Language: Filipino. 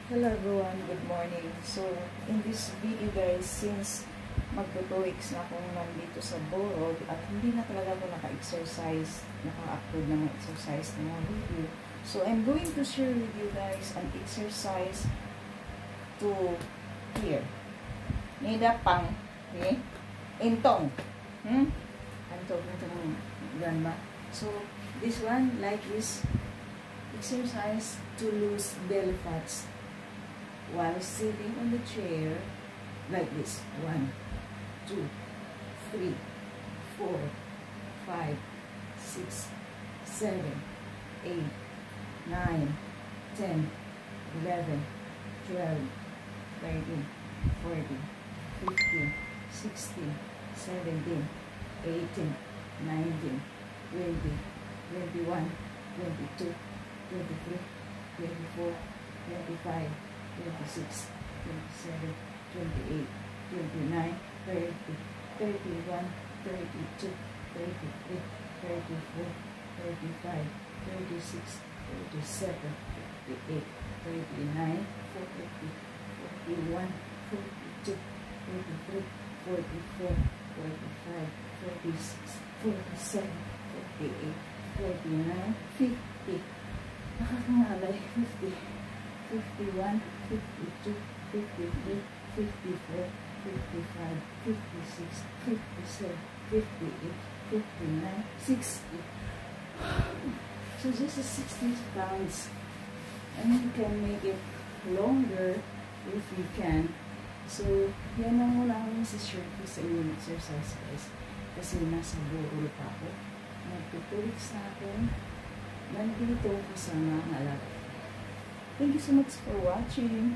Hello everyone, good morning. So, in this video guys, since magto 2 weeks na akong nandito sa Borog at hindi na talaga ako naka-exercise, naka-upload ng exercise ng mga video. So, I'm going to share with you guys an exercise to here. Nida pang, okay? Intong. Antog na ito ng grandma. So, this one, like this exercise to lose belly fats while sitting on the chair like this. 1, 2, 3, 4, 5, 6, 7, 8, 9, 10, 11, 12, 13, 14, 15, 16, 17, 18, 19, 20, 21, 22, 23, 24, 25, 26, 27, 28, 29, 30, 31, 32, 33, 34, 35, 36, 37, 38, 39, 40, 41, 42, 43, 44, 45, 46, 47, 48, 49, 50. Nakakangalay, 50. 51, 52, 53, 54, 55, 56, 57, 58, 59, 60. So this is 60 pounds. And you can make it longer if you can. So, yan ang muna akong isi-share ko sa inyong exercise guys. Kasi nasa Borol pa ako. Nag-2 weeks na ako. Nandito kasama ang alaga. Thank you so much for watching.